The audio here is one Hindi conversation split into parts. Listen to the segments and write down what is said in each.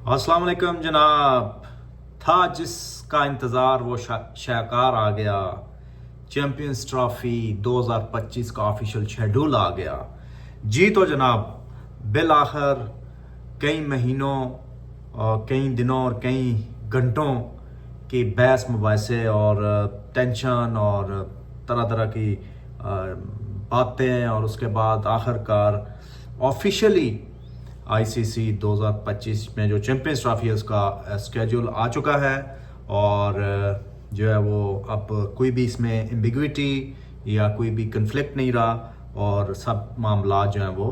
अस्सलाम वालेकुम जनाब। था जिसका इंतज़ार वो शाकार आ गया। चैम्पियंस ट्रॉफी 2025 का ऑफिशियल शेड्यूल आ गया। जी तो जनाब, बिल आखिर कई महीनों और कई दिनों और कई घंटों की बहस मुबासे और टेंशन और तरह तरह की बातें, और उसके बाद आखिरकार ऑफिशियली आईसीसी 2025 में जो चैंपियंस ट्रॉफी है उसका स्केड्यूल आ चुका है। और जो है वो अब कोई भी इसमें एम्बिग्विटी या कोई भी कन्फ्लिक्ट नहीं रहा, और सब मामला जो हैं वो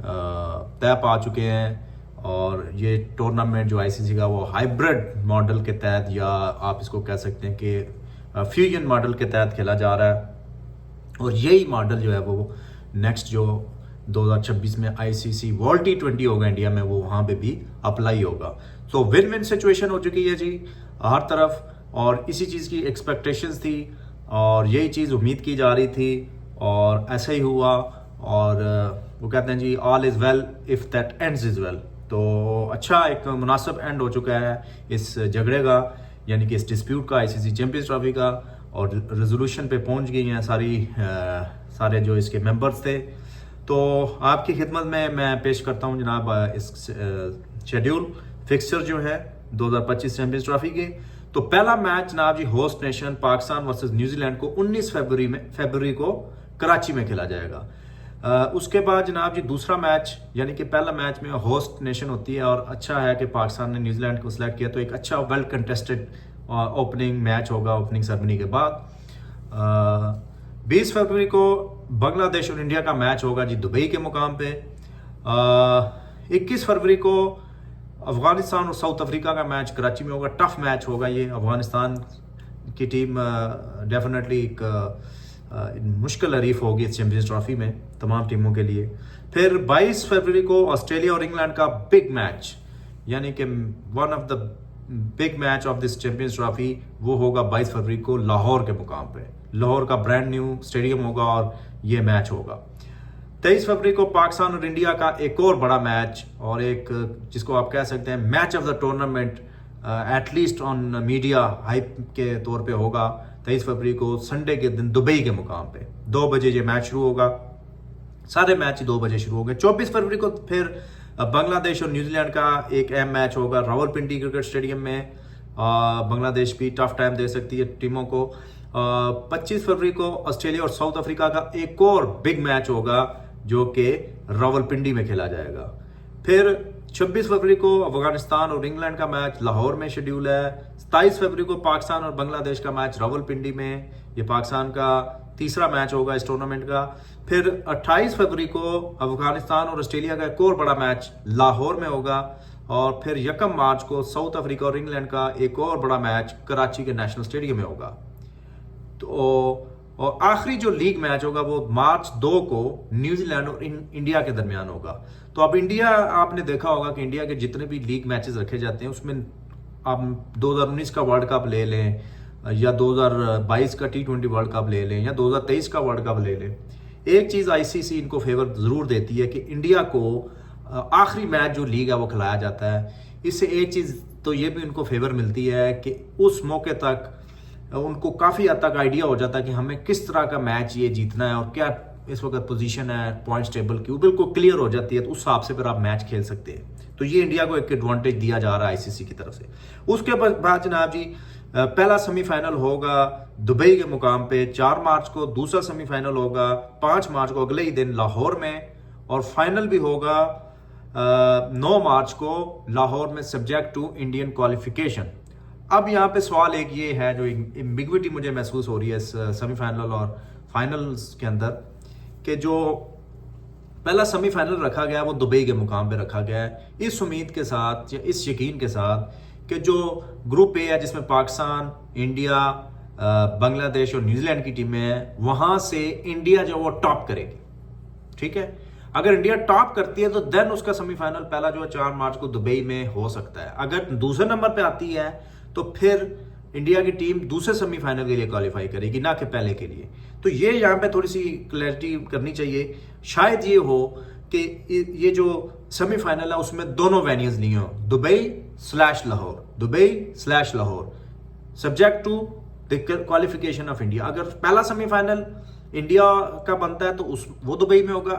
तय पा चुके हैं। और ये टूर्नामेंट जो आईसीसी का वो हाइब्रिड मॉडल के तहत, या आप इसको कह सकते हैं कि फ्यूजन मॉडल के तहत खेला जा रहा है। और यही मॉडल जो है वो नेक्स्ट जो 2026 में आईसीसी वर्ल्ड T20 होगा इंडिया में, वो वहाँ पे भी अप्लाई होगा। तो विन विन सिचुएशन हो चुकी है जी हर तरफ, और इसी चीज़ की एक्सपेक्टेशंस थी और यही चीज़ उम्मीद की जा रही थी, और ऐसा ही हुआ। और वो कहते हैं जी all is well if that ends is well. तो अच्छा एक मुनासिब एंड हो चुका है इस झगड़े का, यानी कि इस डिस्प्यूट का, आईसीसी चैंपियंस ट्रॉफी का, और रेजोल्यूशन पे पहुंच गई हैं सारे जो इसके मेंबर्स थे। तो आपकी खिदमत में मैं पेश करता हूं जनाब इस शेड्यूल फिक्सचर जो है 2025 चैंपियंस ट्रॉफी के। तो पहला मैच जनाब जी host nation Pakistan versus New Zealand को 19 फरवरी को कराची में खेला जाएगा। उसके बाद जनाब जी दूसरा मैच, यानी कि पहला मैच में होस्ट नेशन होती है, और अच्छा है कि पाकिस्तान ने न्यूजीलैंड को सिलेक्ट किया, तो एक अच्छा वेल कंटेस्टेड ओपनिंग मैच होगा ओपनिंग सेरेमनी के बाद। 20 फरवरी को बांग्लादेश और इंडिया का मैच होगा जी दुबई के मुकाम पे। 21 फरवरी को अफगानिस्तान और साउथ अफ्रीका का मैच कराची में होगा। टफ मैच होगा ये, अफगानिस्तान की टीम डेफिनेटली एक मुश्किल हरीफ होगी इस चैंपियंस ट्रॉफी में तमाम टीमों के लिए। फिर 22 फरवरी को ऑस्ट्रेलिया और इंग्लैंड का बिग मैच, यानी कि one of the big match of this champions trophy, वो होगा 22 फरवरी को लाहौर के मुकाम पे। लाहौर का ब्रांड न्यू स्टेडियम होगा और ये मैच होगा। 23 फरवरी को पाकिस्तान और इंडिया का एक और बड़ा मैच, और एक जिसको आप कह सकते हैं match of the tournament at least on media hype के तौर पे होगा। 23 फरवरी को संडे के दिन दुबई के मुकाम पे 2 बजे ये मैच शुरू होगा। सारे मैच 2 बजे शुरू हो गए। 24 फरवरी को फिर बांग्लादेश और न्यूजीलैंड का एक अहम मैच होगा रावलपिंडी क्रिकेट स्टेडियम में। बांग्लादेश भी टफ टाइम दे सकती है टीमों को। 25 फरवरी को ऑस्ट्रेलिया और साउथ अफ्रीका का एक और बिग मैच होगा जो कि रावलपिंडी में खेला जाएगा। फिर 26 फरवरी को अफगानिस्तान और इंग्लैंड का मैच लाहौर में शेड्यूल है। 27 फरवरी को पाकिस्तान और बांग्लादेश का मैच रावलपिंडी में, ये पाकिस्तान का तीसरा मैच होगा इस टूर्नामेंट का। फिर 28 फरवरी को अफगानिस्तान और ऑस्ट्रेलिया का एक और बड़ा मैच लाहौर में होगा। और फिर 1 मार्च को साउथ अफ्रीका और इंग्लैंड का एक और बड़ा मैच कराची के नेशनल स्टेडियम में होगा। तो और आखिरी जो लीग मैच होगा वो मार्च 2 को न्यूजीलैंड और इंडिया के दरमियान होगा। तो अब इंडिया, आपने देखा होगा कि इंडिया के जितने भी लीग मैचेस रखे जाते हैं उसमें आप 2019 का वर्ल्ड कप ले लें, या 2022 का T20 वर्ल्ड कप ले लें, या 2023 का वर्ल्ड कप ले लें, एक चीज़ आईसीसी इनको फेवर ज़रूर देती है कि इंडिया को आखिरी मैच जो लीग है वो खिलाया जाता है। इससे एक चीज़ तो ये भी उनको फेवर मिलती है कि उस मौके तक उनको काफ़ी हद तक आइडिया हो जाता है कि हमें किस तरह का मैच ये जीतना है, और क्या इस वक्त पोजीशन है पॉइंट्स टेबल की, वो बिल्कुल क्लियर हो जाती है। तो उस हिसाब से फिर आप मैच खेल सकते हैं। तो ये इंडिया को एक एडवांटेज दिया जा रहा है आईसीसी की तरफ से। उसके बाद जनाब जी पहला सेमीफाइनल होगा दुबई के मुकाम पे 4 मार्च को, दूसरा सेमीफाइनल होगा 5 मार्च को अगले ही दिन लाहौर में, और फाइनल भी होगा 9 मार्च को लाहौर में सब्जेक्ट टू इंडियन क्वालिफिकेशन। अब यहाँ पे सवाल एक ये है, जो एम्बिग्विटी मुझे महसूस हो रही है इस सेमीफाइनल और फाइनल्स के अंदर, कि जो पहला सेमीफाइनल रखा गया है वो दुबई के मुकाम पे रखा गया है, इस उम्मीद के साथ या इस यकीन के साथ कि जो ग्रुप ए है जिसमें पाकिस्तान, इंडिया, बांग्लादेश और न्यूजीलैंड की टीमें हैं, वहां से इंडिया जो वो टॉप करेगी। ठीक है, अगर इंडिया टॉप करती है तो देन उसका सेमीफाइनल पहला जो है 4 मार्च को दुबई में हो सकता है। अगर दूसरे नंबर पे आती है तो फिर इंडिया की टीम दूसरे सेमीफाइनल के लिए क्वालिफाई करेगी, ना कि पहले के लिए। तो ये यहाँ पे थोड़ी सी क्लैरिटी करनी चाहिए। शायद ये हो कि ये जो सेमीफाइनल है उसमें दोनों वेन्यूज लिए हो, दुबई/लाहौर, subject to the qualification of India. अगर पहला सेमीफाइनल इंडिया का बनता है तो वो दुबई में होगा,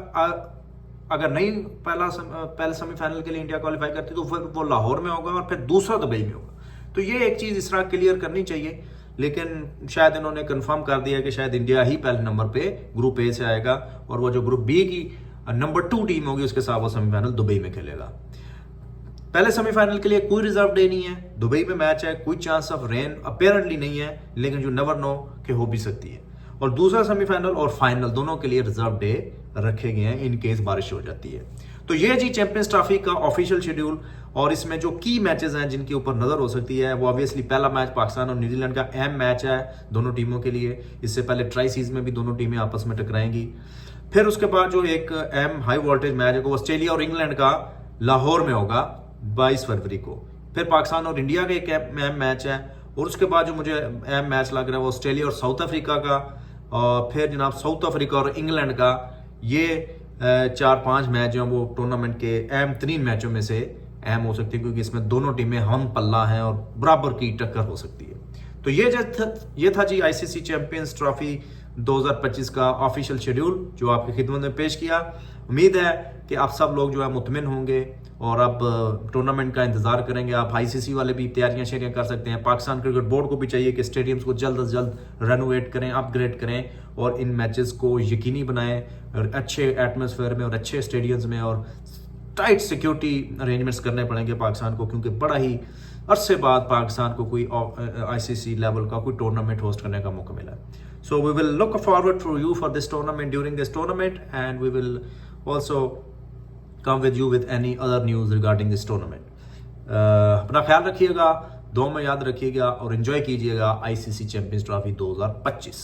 अगर नहीं पहले सेमीफाइनल के लिए इंडिया क्वालिफाई करती तो फिर वो लाहौर में होगा और फिर दूसरा दुबई में होगा। तो ये एक चीज इस तरह क्लियर करनी चाहिए, लेकिन शायद इन्होंने कंफर्म कर दिया कि शायद इंडिया ही पहले नंबर पे ग्रुप ए से आएगा और वो जो ग्रुप बी की नंबर 2 टीम होगी उसके साथ वो सेमीफाइनल दुबई में खेलेगा। पहले सेमीफाइनल के लिए कोई रिजर्व डे नहीं है, दुबई में मैच है, कोई चांस ऑफ रेन अपेरेंटली नहीं है, लेकिन यू नेवर नो कि हो भी सकती है। और दूसरा सेमीफाइनल और फाइनल दोनों के लिए रिजर्व डे रखे गए हैं इन केस बारिश हो जाती है। तो ये जी चैंपियंस ट्रॉफी का ऑफिशियल शेड्यूल, और इसमें जो की मैचेस हैं जिनके ऊपर नजर हो सकती है वो ऑब्वियसली पहला मैच पाकिस्तान और न्यूजीलैंड का अहम मैच है दोनों टीमों के लिए। इससे पहले ट्राई सीरीज में भी दोनों टीमें आपस में टकराएंगी। फिर उसके बाद जो एक अहम हाई वोल्टेज मैच है वो ऑस्ट्रेलिया और इंग्लैंड का लाहौर में होगा 22 फरवरी को। फिर पाकिस्तान और इंडिया का एक अहम मैच है, और उसके बाद जो मुझे अहम मैच लग रहा है वो ऑस्ट्रेलिया और साउथ अफ्रीका का, और फिर जनाब साउथ अफ्रीका और इंग्लैंड का। ये 4-5 मैच जो वो टूर्नामेंट के अहम तरीन मैचों में से अहम हो सकती है, क्योंकि इसमें दोनों टीमें हम पल्ला हैं और बराबर की टक्कर हो सकती है। तो ये था जी आईसीसी चैंपियंस ट्रॉफी 2025 का ऑफिशियल शेड्यूल जो आपकी खिदमत में पेश किया। उम्मीद है कि आप सब लोग जो है मुतमिन होंगे और अब टूर्नामेंट का इंतजार करेंगे। आप आईसीसी वाले भी तैयारियां शेयरियां कर सकते हैं। पाकिस्तान क्रिकेट बोर्ड को भी चाहिए कि स्टेडियम्स को जल्द से जल्द रेनोवेट करें, अपग्रेड करें और इन मैचेस को यकीनी बनाएं और अच्छे एटमॉस्फेयर में और अच्छे स्टेडियम्स में और टाइट सिक्योरिटी अरेंजमेंट्स करने पड़ेंगे पाकिस्तान को, क्योंकि बड़ा ही अरसे बाद पाकिस्तान को कोई आईसीसी लेवल का कोई टूर्नामेंट होस्ट करने का मौका मिला। So we will look forward for you for this tournament during this tournament, and we will also come with you with any other news regarding this tournament. अपना ख्याल रखिएगा, दुआ में याद रखिएगा और एंजॉय कीजिएगा आईसीसी चैंपियंस ट्रॉफी 2025।